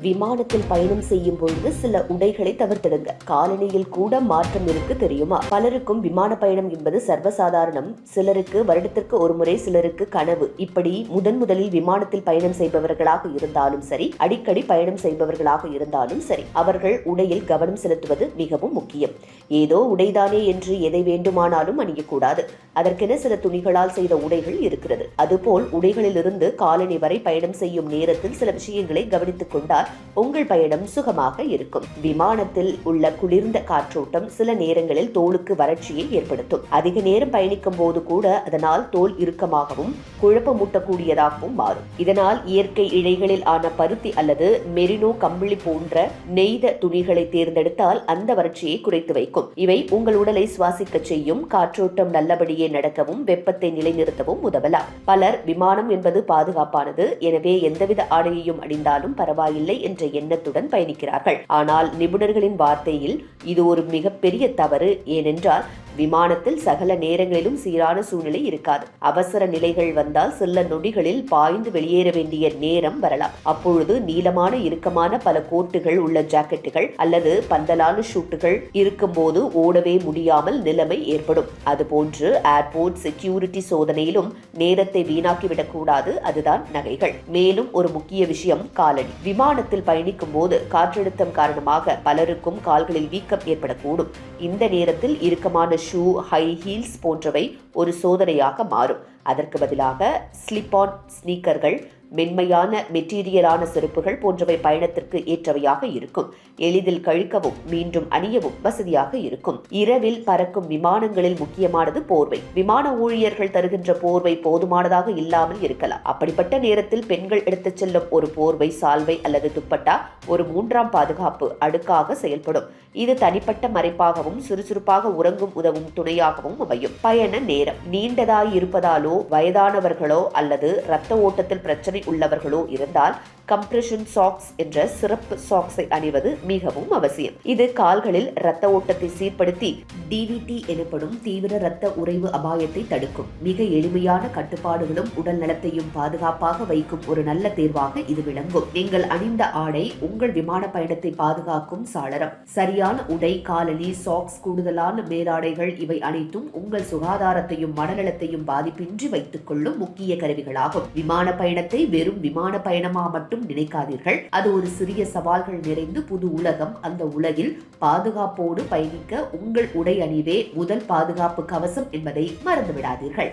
விமானத்தில் பயணம் செய்யும் பொழுது சில உடைகளை தவிர்த்திடுங்க. காலணியில் கூட மாற்றம் இருக்கு தெரியுமா? பலருக்கும் விமான பயணம் என்பது சர்வசாதாரணம். சிலருக்கு வருடத்திற்கு ஒரு முறை, சிலருக்கு கனவு. இப்படி முதலில் விமானத்தில் பயணம் செய்பவர்களாக இருந்தாலும் சரி, அடிக்கடி பயணம் செய்பவர்களாக இருந்தாலும் சரி, அவர்கள் உடையில் கவனம் செலுத்துவது மிகவும் முக்கியம். ஏதோ உடைதானே என்று எதை வேண்டுமானாலும் அணியக்கூடாது. அதற்கென சில துணிகளால் செய்த உடைகள் இருக்கிறது. அதுபோல் உடைகளிலிருந்து காலணி வரை பயணம் செய்யும் நேரத்தில் சில விஷயங்களை கவனித்துக் கொண்டால் உங்கள் பயணம் சுகமாக இருக்கும். விமானத்தில் உள்ள குளிர்ந்த காற்றோட்டம் சில நேரங்களில் தோலுக்கு வறட்சியை ஏற்படுத்தும். அதிக நேரம் பயணிக்கும் போது கூட அதனால் தோல் இறுக்கமாகவும் குழப்பமூட்டக்கூடியதாகவும் மாறும். இதனால் இயற்கை இழைகளில் ஆன பருத்தி அல்லது மெரினோ கம்பளி போன்ற நெய்த துணிகளை தேர்ந்தெடுத்தால் அந்த வறட்சியை குறைத்து வைக்கும். இவை உங்கள் உடலை சுவாசிக்க செய்யும். காற்றோட்டம் நல்லபடியே நடக்கவும் வெப்பத்தை நிலைநிறுத்தவும் உதவலாம். பலர் விமானம் என்பது பாதுகாப்பானது, எனவே எந்தவித ஆடையையும் அணிந்தாலும் பரவாயில்லை என்ற எண்ணத்துடன் பயணிக்கிறார்கள். ஆனால் நிபுணர்களின் வார்த்தையில் இது ஒரு மிகப்பெரிய தவறு. ஏனென்றால் விமானத்தில் சகல நேரங்களிலும் சீரான சூழ்நிலை இருக்காது. அவசர நிலைகள் வந்தால் சில நொடிகளில் பாய்ந்து வெளியேற வேண்டிய நேரம் வரலாம். அப்பொழுது நீளமான இறுக்கமான பல கோட்டுகள் உள்ள ஜாக்கெட்டுகள் அல்லது பந்தலான ஷூட்டுகள் இருக்கும் போது ஓடவே முடியாமல் நிலைமை ஏற்படும். அதுபோன்று ஏர்போர்ட் செக்யூரிட்டி சோதனையிலும் நேரத்தை வீணாக்கிவிடக் கூடாது. அதுதான் நகைகள். மேலும் ஒரு முக்கிய விஷயம் காலணி. விமானத்தில் பயணிக்கும் போது காற்றழுத்தம் காரணமாக பலருக்கும் கால்களில் வீக்கம் ஏற்படக்கூடும். இந்த நேரத்தில் இறுக்கமான ஷூ, ஹை ஹீல்ஸ் போன்றவை ஒரு சோதனையாக மாறும். அதற்கு பதிலாக ஸ்லிப் ஆன் ஸ்னீக்கர்கள், மென்மையான மெட்டீரியலான செருப்புகள் போன்றவை பயணத்திற்கு ஏற்றவையாக இருக்கும். எளிதில் கழிக்கவும் மீண்டும் அணியவும் வசதியாக இருக்கும். இரவில் பறக்கும் விமானங்களில் முக்கியமானது போர்வை. விமான ஊழியர்கள் தருகின்ற போர்வை போதுமானதாக இல்லாமல் இருக்கலாம். அப்படிப்பட்ட நேரத்தில் பெண்கள் எடுத்துச் செல்லும் ஒரு போர்வை, சால்வை அல்லது துப்பட்டா ஒரு மூன்றாம் பாதுகாப்பு அடுக்காக செயல்படும். இது தனிப்பட்ட மறைப்பாகவும் சுறுசுறுப்பாக உறங்கும் உதவும் துணையாகவும் அமையும். பயண நேரம் நீண்டதாய் இருப்பதாலோ, வயதானவர்களோ அல்லது இரத்த ஓட்டத்தில் பிரச்சனை உள்ளவர்களோ இருந்தால் கம்ப்ரெஷன் சாக்ஸ் என்ற சிறப்பு சாக்ஸை அணிவது மிகவும் அவசியம். இது கால்களில் இரத்த ஓட்டத்தை சீர்படுத்தி டிவிடி எனப்படும் தீவிர இரத்த உறைவு அபாயத்தை தடுக்கும். மிக எளிமையான கட்டுப்பாடுகளும் உடல் நலத்தையும் பாதுகாப்பாக வைக்கும் ஒரு நல்ல தேர்வாக இது விளங்கும். நீங்கள் அணிந்த ஆடை உங்கள் விமான பயணத்தை பாதுகாக்கும் சாளரம். சரியான உடை, காலணி, சாக்ஸ், கூடுதலான மேலாடைகள் இவை அனைத்தும் உங்கள் சுகாதாரத்தையும் மனநலத்தையும் பாதிப்பின்றி வைத்துக் கொள்ளும் முக்கிய கருவிகளாகும். விமான பயணத்தை வெறும் விமான பயணமா மட்டும் நினைக்காதீர்கள். அது ஒரு சிறிய சவால்கள் நிறைந்து புது உலகம். அந்த உலகில் பாதுகாப்போடு பயணிக்க உங்கள் உடை அணிவே முதல் பாதுகாப்பு கவசம் என்பதை மறந்துவிடாதீர்கள்.